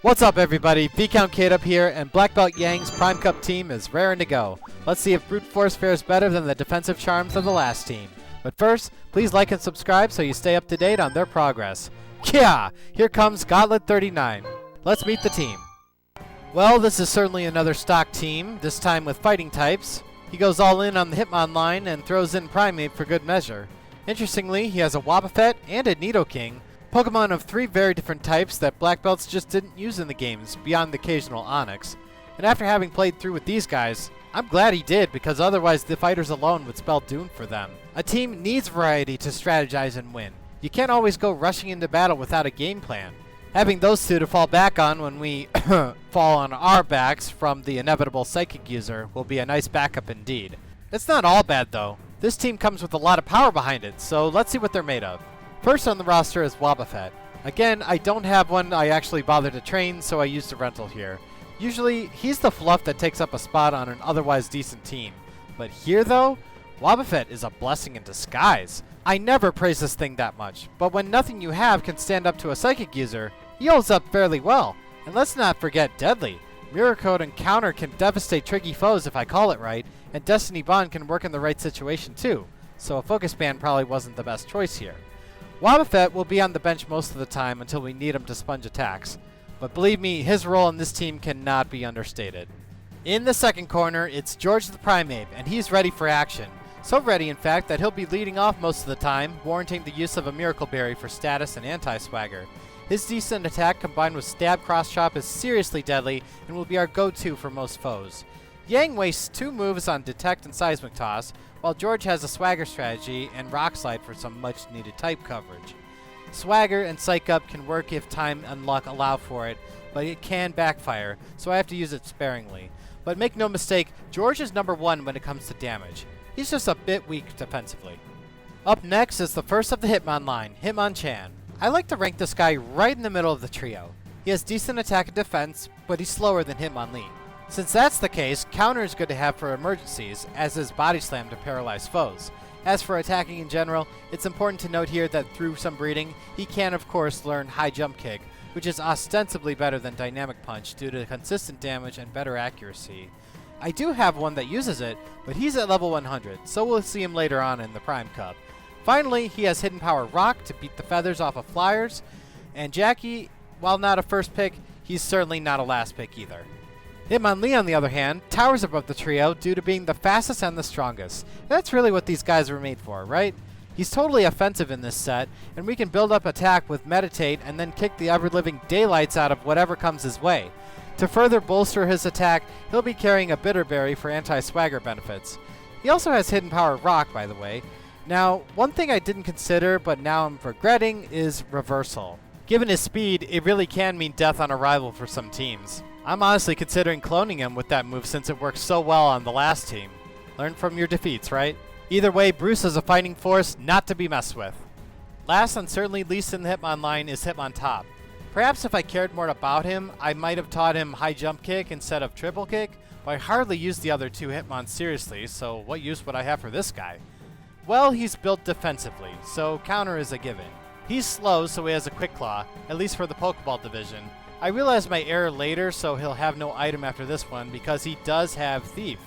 What's up, everybody? ViscountKdub here, and Blackbelt Yang's Prime Cup team is raring to go. Let's see if Brute Force fares better than the defensive charms of the last team. But first, please like and subscribe so you stay up to date on their progress. Yeah! Here comes Gauntlet 39. Let's meet the team. Well, this is certainly another stock team, this time with fighting types. He goes all in on the Hitmonline and throws in Primeape for good measure. Interestingly, he has a Wobbuffet and a Nidoking, Pokemon of 3 very different types that Black Belts just didn't use in the games, beyond the occasional Onix. And after having played through with these guys, I'm glad he did, because otherwise the fighters alone would spell doom for them. A team needs variety to strategize and win. You can't always go rushing into battle without a game plan. Having those two to fall back on when we fall on our backs from the inevitable Psychic user will be a nice backup indeed. It's not all bad though. This team comes with a lot of power behind it, so let's see what they're made of. First on the roster is Wobbuffet. Again, I don't have one I actually bother to train, so I used a rental here. Usually, he's the fluff that takes up a spot on an otherwise decent team. But here though, Wobbuffet is a blessing in disguise. I never praise this thing that much, but when nothing you have can stand up to a Psychic user, he holds up fairly well. And let's not forget Deadly. Mirror Code and Counter can devastate tricky foes if I call it right, and Destiny Bond can work in the right situation too, so a Focus Band probably wasn't the best choice here. Wobbuffet will be on the bench most of the time until we need him to sponge attacks, but believe me, his role in this team cannot be understated. In the second corner, it's George the Primeape, and he's ready for action. So ready, in fact, that he'll be leading off most of the time, warranting the use of a Miracle Berry for status and anti-swagger. His decent attack combined with Stab Cross Chop is seriously deadly and will be our go-to for most foes. Yang wastes 2 moves on Detect and Seismic Toss, while George has a Swagger strategy and Rock Slide for some much-needed type coverage. Swagger and Psych Up can work if time and luck allow for it, but it can backfire, so I have to use it sparingly. But make no mistake, George is number 1 when it comes to damage. He's just a bit weak defensively. Up next is the first of the Hitmonline, Hitmonchan. I like to rank this guy right in the middle of the trio. He has decent attack and defense, but he's slower than Hitmonlee. Since that's the case, Counter is good to have for emergencies, as is Body Slam to paralyze foes. As for attacking in general, it's important to note here that through some breeding, he can of course learn High Jump Kick, which is ostensibly better than Dynamic Punch due to consistent damage and better accuracy. I do have one that uses it, but he's at level 100, so we'll see him later on in the Prime Cup. Finally, he has Hidden Power Rock to beat the feathers off of flyers, and Jackie, while not a first pick, he's certainly not a last pick either. Hitmonlee, on the other hand, towers above the trio due to being the fastest and the strongest. That's really what these guys were made for, right? He's totally offensive in this set, and we can build up attack with Meditate and then kick the ever-living daylights out of whatever comes his way. To further bolster his attack, he'll be carrying a Bitter Berry for anti-swagger benefits. He also has Hidden Power Rock, by the way. Now, one thing I didn't consider, but now I'm regretting, is Reversal. Given his speed, it really can mean death on arrival for some teams. I'm honestly considering cloning him with that move since it worked so well on the last team. Learn from your defeats, right? Either way, Bruce is a fighting force not to be messed with. Last and certainly least in the Hitmonline is Hitmontop. Perhaps if I cared more about him, I might have taught him High Jump Kick instead of Triple Kick, but I hardly use the other 2 Hitmons seriously, so what use would I have for this guy? Well, he's built defensively, so Counter is a given. He's slow, so he has a Quick Claw, at least for the Pokéball division. I realized my error later, so he'll have no item after this one because he does have Thief.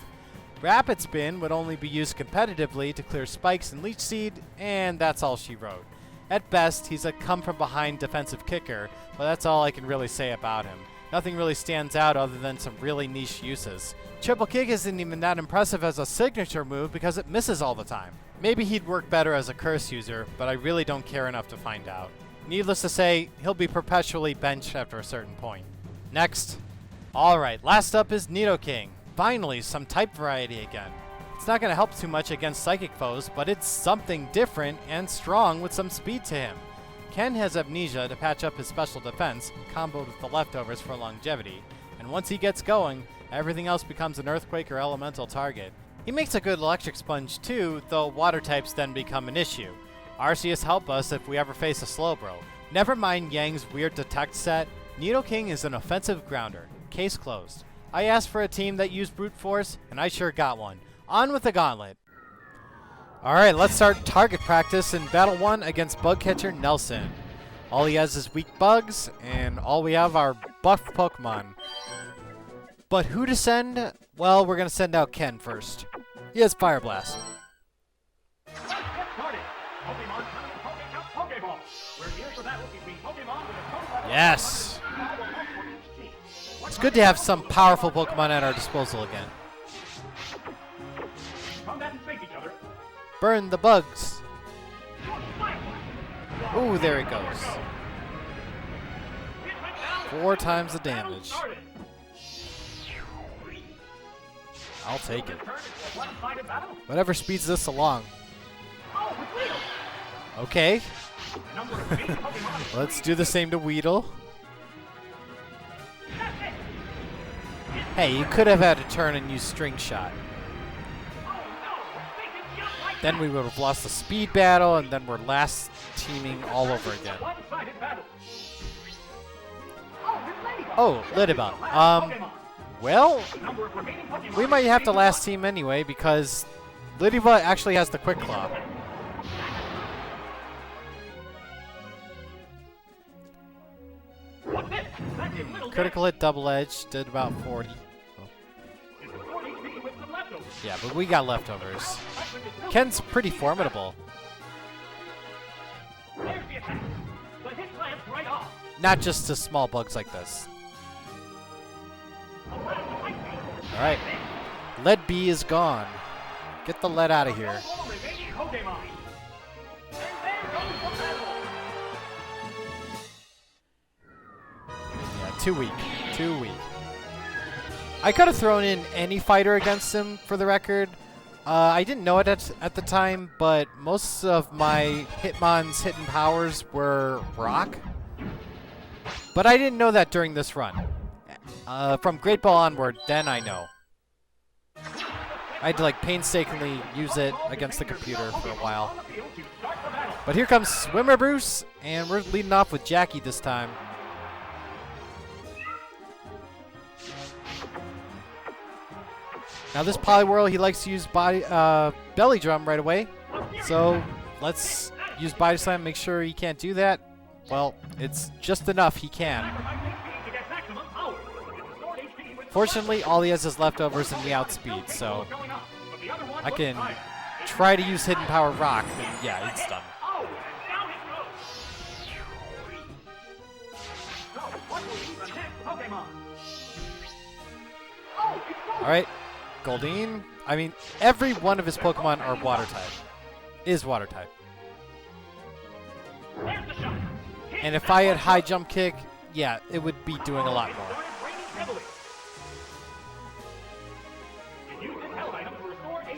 Rapid Spin would only be used competitively to clear spikes and Leech Seed, and that's all she wrote. At best, he's a come-from-behind defensive kicker, but that's all I can really say about him. Nothing really stands out other than some really niche uses. Triple Kick isn't even that impressive as a signature move because it misses all the time. Maybe he'd work better as a curse user, but I really don't care enough to find out. Needless to say, he'll be perpetually benched after a certain point. Next. Alright, last up is Nidoking. Finally, some type variety again. It's not going to help too much against psychic foes, but it's something different and strong with some speed to him. Ken has Amnesia to patch up his special defense, comboed with the leftovers for longevity, and once he gets going, everything else becomes an earthquake or elemental target. He makes a good electric sponge too, though water types then become an issue. Arceus help us if we ever face a Slowbro. Never mind Yang's weird detect set, Nidoking is an offensive grounder. Case closed. I asked for a team that used brute force, and I sure got one. On with the Gauntlet. Alright, let's start target practice in Battle 1 against Bug Catcher Nelson. All he has is weak bugs, and all we have are buff Pokemon. But who to send? Well, we're going to send out Ken first. He has Fire Blast. Let's get started. Pokemon coming to Pokéball. We're here for battle between Pokemon with a total level Yes! for each team. It's good to have some powerful Pokemon at our disposal again. Combat and face each other. Burn the bugs. Ooh, there he goes. 4 times the damage. I'll take it. Whatever speeds this along. Okay. Let's do the same to Weedle. Hey, you could have had a turn and used String Shot. Then we would have lost the speed battle, and then we're last teaming all over again. Oh, Lidibot. Well, we might have to last team anyway, because Lidibot actually has the Quick Claw. Critical hit, double edge, did about 40. Yeah, but we got leftovers. Ken's pretty formidable. Not just to small bugs like this. Alright. Lead B is gone. Get the lead out of here. Yeah, too weak. Too weak. I could have thrown in any fighter against him, for the record. I didn't know it at the time, but most of my Hitmon's hidden powers were rock. But I didn't know that during this run. From Great Ball onward, then I know. I had to like painstakingly use it against the computer for a while. But here comes Swimmer Bruce, and we're leading off with Jackie this time. Now this Poliwhirl, he likes to use Belly Drum right away. So let's use Body Slam, make sure he can't do that. Well, it's just enough he can. Fortunately, all he has is leftovers and the outspeed, so I can try to use Hidden Power Rock, and yeah, it's done. Alright, Goldeen. I mean, every one of his Pokemon are Water type. Is Water type. And if I had High Jump Kick, yeah, it would be doing a lot more.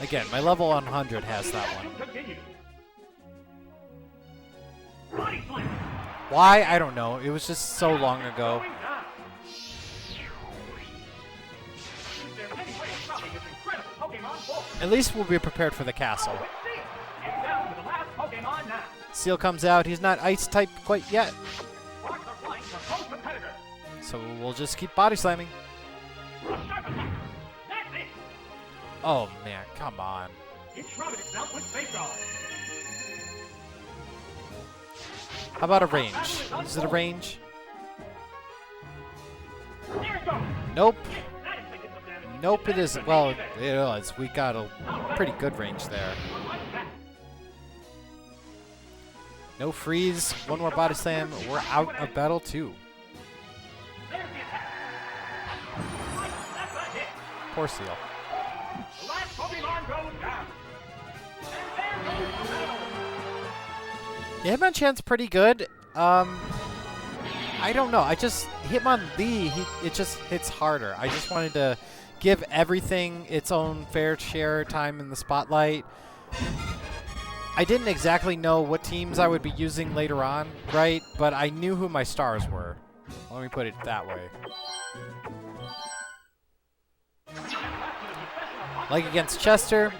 Again, my level 100 has that one. Why? I don't know. It was just so long ago. At least we'll be prepared for the castle. Seal comes out. He's not ice type quite yet. So we'll just keep body slamming. Oh man, come on. How about a range? Is it a range? Nope. Nope, it isn't. Well, it is. We got a pretty good range there. No freeze. One more body slam. We're out of battle too. Poor Seal. Yeah, Hitmonchan's pretty good. I don't know. Hitmonlee, it just hits harder. I just wanted to give everything its own fair share time in the spotlight. I didn't exactly know what teams I would be using later on, right? But I knew who my stars were. Let me put it that way. Like against Chester,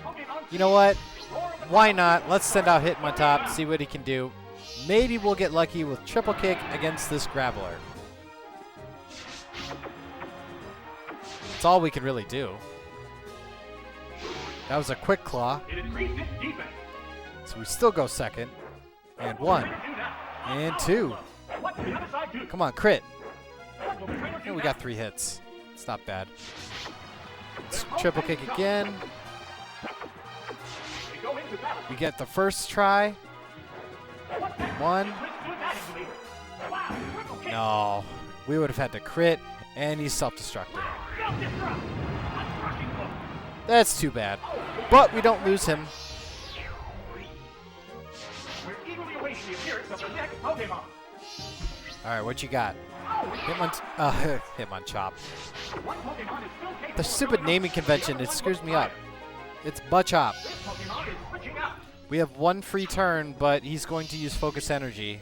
you know what? Why not? Let's send out Hitmontop, see what he can do. Maybe we'll get lucky with Triple Kick against this Graveler. That's all we can really do. That was a Quick Claw. So we still go second. And 1. And 2. Come on, crit. And we got 3 hits. It's not bad. Let's triple kick again. We get the first try. 1. No. We would have had to crit, and he's self-destructing. That's too bad. But we don't lose him. Alright, what you got? Hitmonchan. The stupid naming convention, it screws me up. It's Machop. We have 1 free turn, but he's going to use Focus Energy.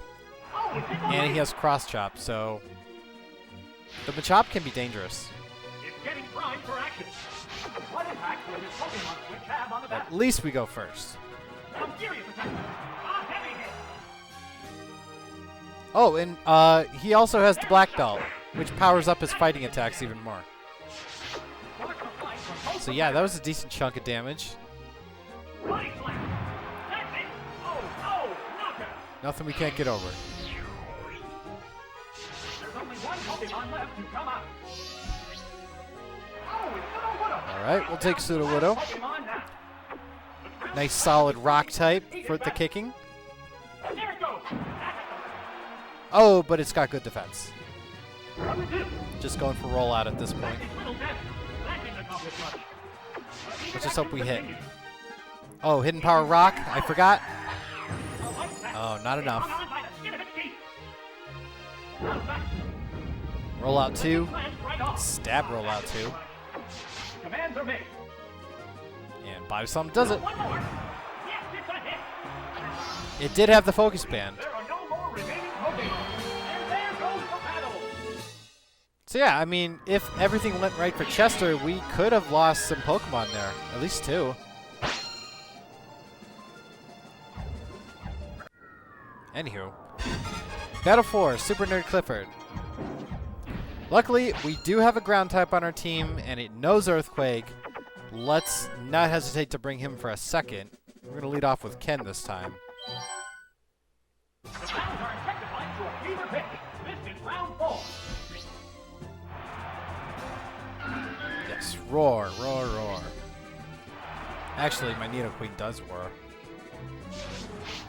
And he has Cross Chop, so the Machop can be dangerous. At least we go first. Oh, and he also has the Blackbelt, which powers up his fighting attacks even more. So yeah, that was a decent chunk of damage. Nothing we can't get over. Alright, we'll take Sudowoodo. Nice solid rock type for the kicking. Oh, but it's got good defense. Just going for rollout at this point. Let's just hope we hit. Oh, Hidden Power Rock. I forgot. Oh, not enough. Rollout 2. Stab rollout 2. And Body Slam does it. It did have the Focus Band. So yeah, I mean, if everything went right for Chester, we could have lost some Pokemon there. At least 2. Anywho. Battle 4, Super Nerd Clifford. Luckily, we do have a ground type on our team, and it knows Earthquake. Let's not hesitate to bring him for a second. We're going to lead off with Ken this time. Yes, roar, roar, roar. Actually, my Nidoqueen does roar.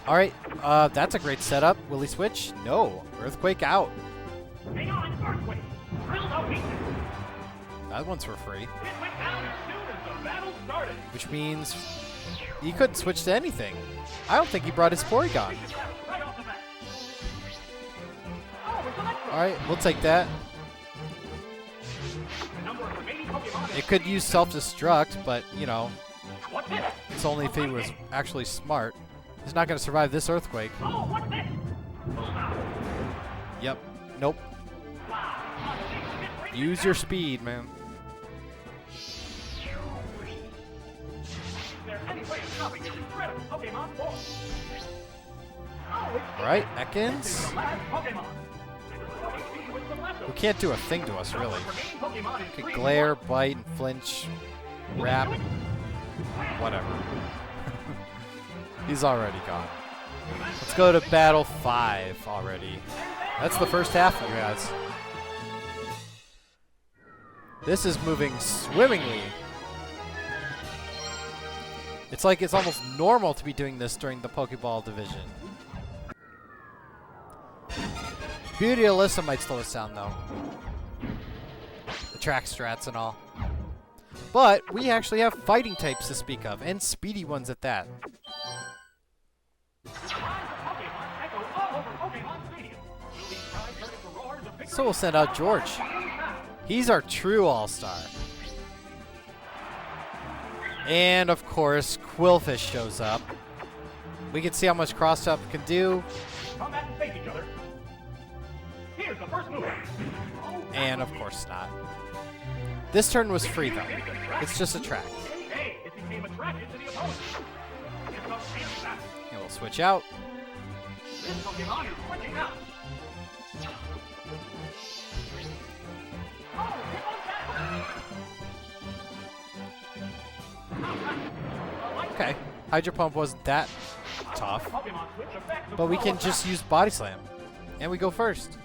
Alright, that's a great setup. Will he switch? No. Earthquake out. Hang on, Earthquake. That one's for free. It went down as soon as the battle started. Which means he couldn't switch to anything. I don't think he brought his Porygon. Alright, we'll take that. It could use self-destruct, but, you know, it's only if he was actually smart. He's not going to survive this Earthquake. Yep. Nope. Use your speed, man. Alright, Ekans. We can't do a thing to us, really. We could glare, bite, and flinch, wrap, whatever. He's already gone. Let's go to Battle 5 already. That's the first half, you guys. This is moving swimmingly. It's like it's almost normal to be doing this during the Pokéball division. Beauty Alyssa might slow us down, though. The track strats and all. But we actually have fighting types to speak of, and speedy ones at that. So we'll send out George. He's our true all-star. And, of course, Quillfish shows up. We can see how much Cross-Up can do. And, of course, not. This turn was free, though. It's just a track. And we'll switch out. Okay, Hydro Pump wasn't that tough, but we can just use Body Slam, and we go first.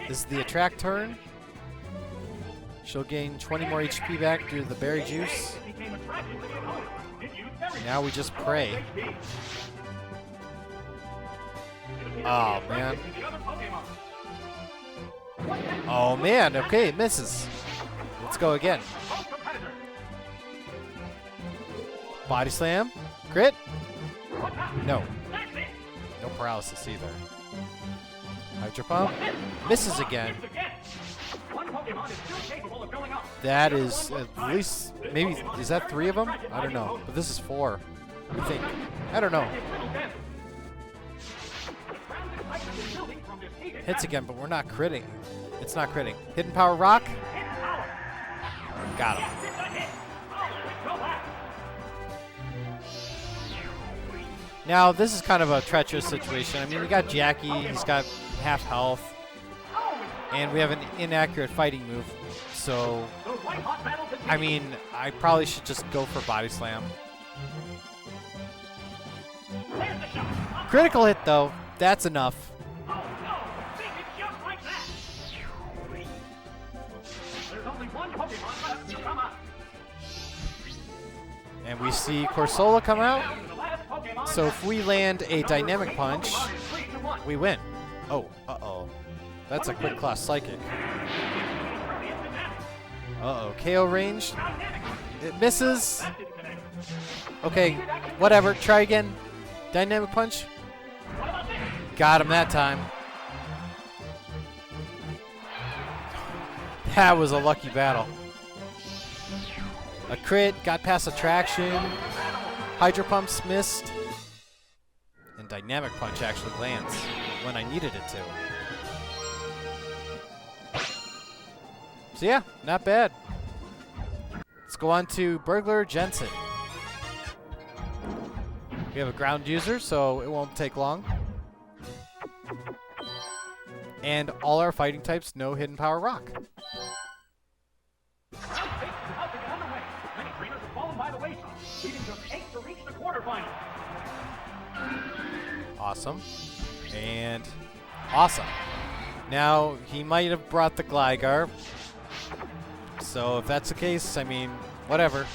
This is the attract turn. She'll gain 20 more HP back due to the berry juice. Now we just pray. Oh, man. Oh, man. Okay, it misses. Let's go again. Body slam. Crit. No. No paralysis either. Hydro Pump. Misses again. That is at least, maybe, is that 3 of them? I don't know. But this is 4, I think. I don't know. Hits again, but we're not critting. It's not critting. Hidden Power Rock. Got him. Now, this is kind of a treacherous situation. I mean, we got Jackie. He's got half health. And we have an inaccurate fighting move. So, I mean, I probably should just go for Body Slam. Critical hit, though. That's enough. And we see Corsola come out. So if we land a Dynamic Punch, we win. Oh, uh-oh. That's a Quick Class Psychic. Uh-oh, KO range. It misses. Okay, whatever. Try again. Dynamic Punch. Got him that time. That was a lucky battle. A crit, got past Attraction. Hydro Pumps missed. And Dynamic Punch actually lands when I needed it to. So yeah, not bad. Let's go on to Burglar Jensen. We have a ground user, so it won't take long. And all our fighting types, no Hidden Power Rock. Awesome. And awesome. Now, he might have brought the Gligar. So if that's the case, I mean, whatever.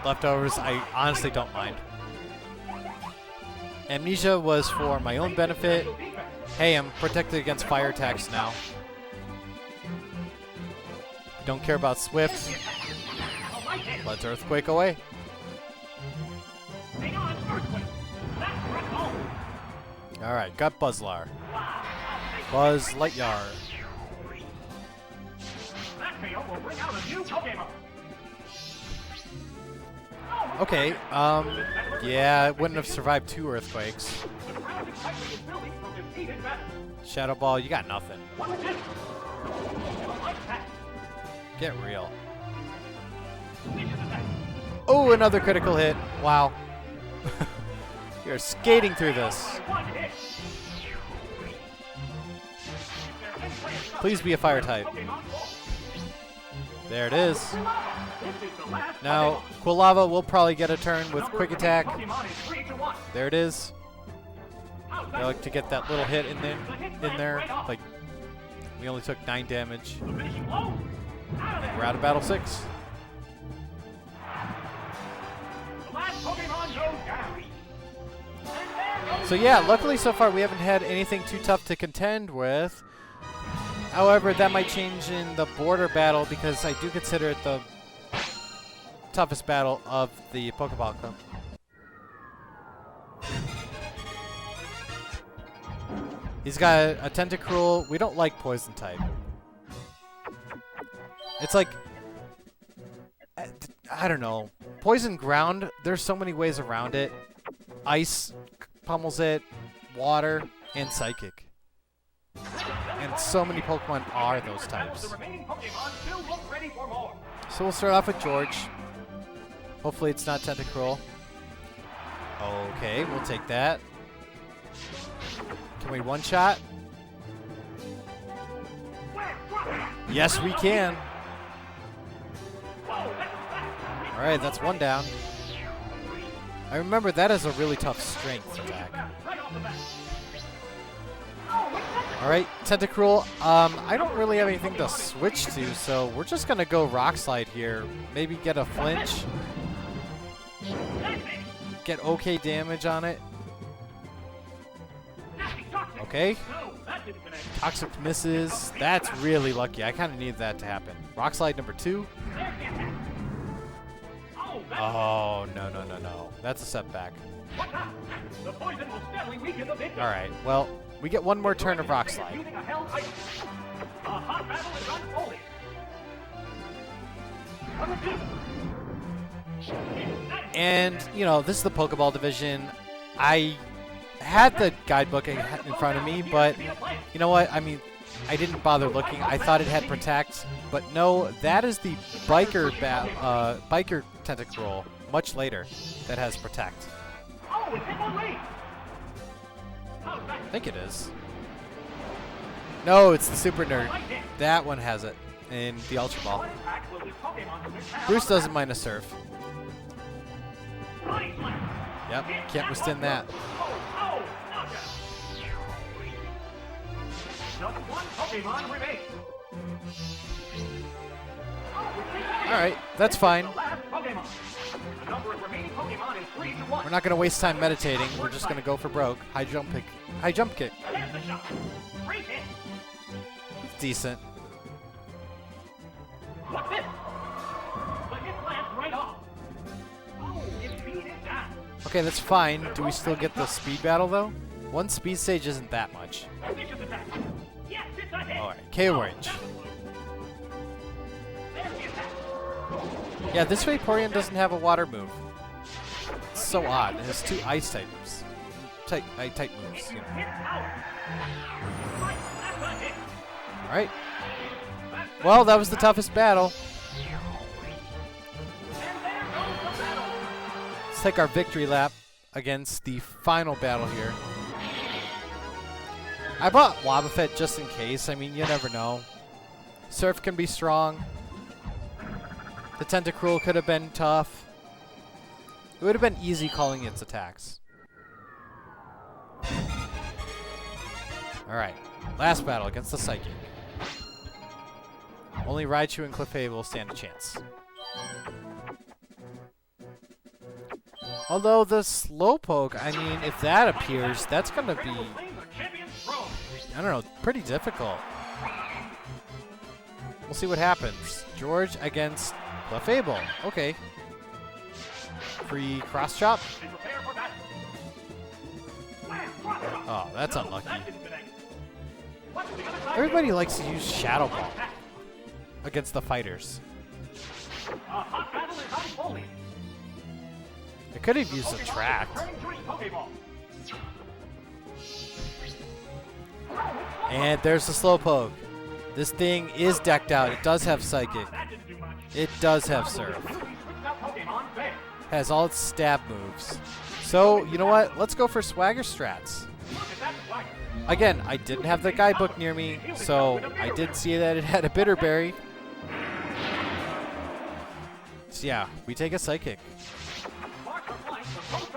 Leftovers, I honestly don't mind. Amnesia was for my own benefit. Hey, I'm protected against fire attacks now. Don't care about Swift. Let's Earthquake away. Alright, got Buzzlar. Buzz Lightyear. Okay, yeah, it wouldn't have survived 2 Earthquakes. Shadow Ball, you got nothing. Get real. Oh, another critical hit. Wow. You're skating through this. Please be a fire type. There it is. Now, Quilava will probably get a turn with Quick Attack. There it is. I like to get that little hit in there. Like, we only took 9 damage. And we're out of Battle 6. So yeah, luckily so far we haven't had anything too tough to contend with. However, that might change in the border battle because I do consider it the toughest battle of the Pokeball Cup. He's got a Tentacruel. We don't like Poison type. It's like, I don't know. Poison Ground, there's so many ways around it. Ice pummels it, water, and Psychic. And so many Pokemon are those types. So we'll start off with George. Hopefully it's not Tentacruel. Okay, we'll take that. Can we one-shot? Yes, we can. Alright, that's 1 down. I remember that is a really tough strength attack. Right off the bat. Alright, Tentacruel. I don't really have anything to switch to, so we're just going to go Rock Slide here. Maybe get a flinch. Get okay damage on it. Okay. Toxic misses. That's really lucky. I kind of need that to happen. Rock Slide number 2. Oh, no, no, no, no. That's a setback. Alright, well, we get one more turn of Rock Slide. And, you know, this is the Pokeball division. I had the guidebook in front of me, but you know what? I mean, I didn't bother looking. I thought it had Protect, but no, that is the Biker Tentacruel, much later, that has Protect. I think it is. No, it's the Super Nerd. That one has it in the Ultra Ball. Bruce doesn't mind a Surf. Yep, can't withstand that. Alright, that's fine. We're not going to waste time meditating. We're just going to go for broke. High jump kick. High jump kick. It's decent. Okay, that's fine. Do we still get the speed battle, though? One speed stage isn't that much. Alright, KO range. Yeah, this Vaporeon doesn't have a water move. It's so odd. It has 2 ice types. Type moves, you know. Alright. Well, that was the toughest battle. Let's take our victory lap against the final battle here. I bought Wobbuffet just in case. I mean, you never know. Surf can be strong. The Tentacruel could have been tough. It would have been easy calling its attacks. Alright. Last battle against the Psychic. Only Raichu and Clefairy will stand a chance. Although the Slowpoke, I mean, if that appears, that's going to be, I don't know, pretty difficult. We'll see what happens. George against Clefairy. Okay. Free cross chop. Oh, that's unlucky. Everybody likes to use Shadow Ball against the fighters. I could have used Attract. And there's the Slowpoke. This thing is decked out. It does have Psychic. It does have Surf. Has all its stab moves. So, you know what? Let's go for Swagger strats. Again, I didn't have the guidebook near me, so I did see that it had a Bitter Berry. So yeah, we take a Psychic.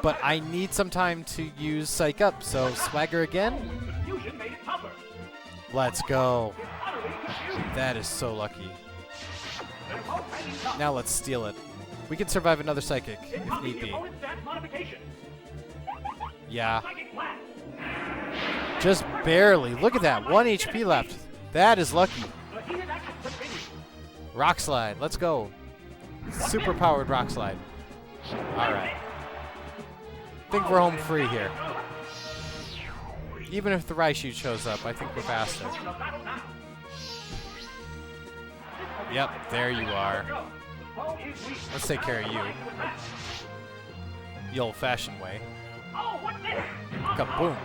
But I need some time to use Psych Up, so Swagger again. Let's go. That is so lucky. Now let's steal it. We can survive another Psychic, if need be. Yeah. Just barely. Look at that. 1 HP left. That is lucky. Rock Slide. Let's go. Super powered Rock Slide. Alright. I think we're home free here. Even if the Raichu shows up, I think we're faster. Yep, there you are. Let's take care of you. The old-fashioned way. Kaboom.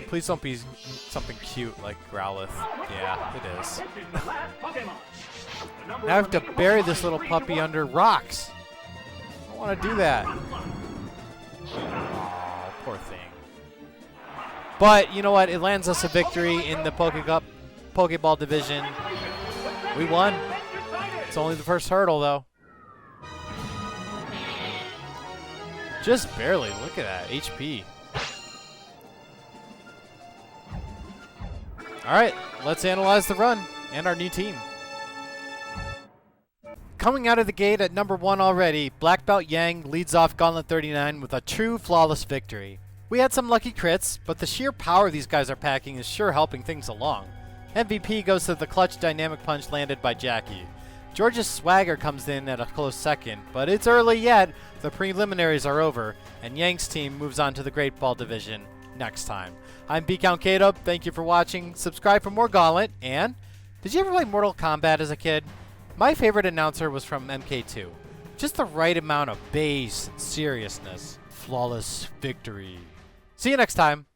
Please don't be something cute like Growlithe. Yeah, it is. Now I have to bury this little puppy under rocks. I don't want to do that. Aw, poor thing. But, you know what? It lands us a victory in the Pokeball division. We won. It's only the first hurdle, though. Just barely. Look at that. HP. All right, let's analyze the run and our new team. Coming out of the gate at number 1 already, Blackbelt Yang leads off Gauntlet 39 with a true flawless victory. We had some lucky crits, but the sheer power these guys are packing is sure helping things along. MVP goes to the clutch dynamic punch landed by Jackie. George's swagger comes in at a close second, but it's early yet, the preliminaries are over, and Yang's team moves on to the Great Ball Division next time. I'm ViscountKdub, thank you for watching, subscribe for more Gauntlet, and did you ever play Mortal Kombat as a kid? My favorite announcer was from MK2. Just the right amount of bass and seriousness. Flawless victory. See you next time.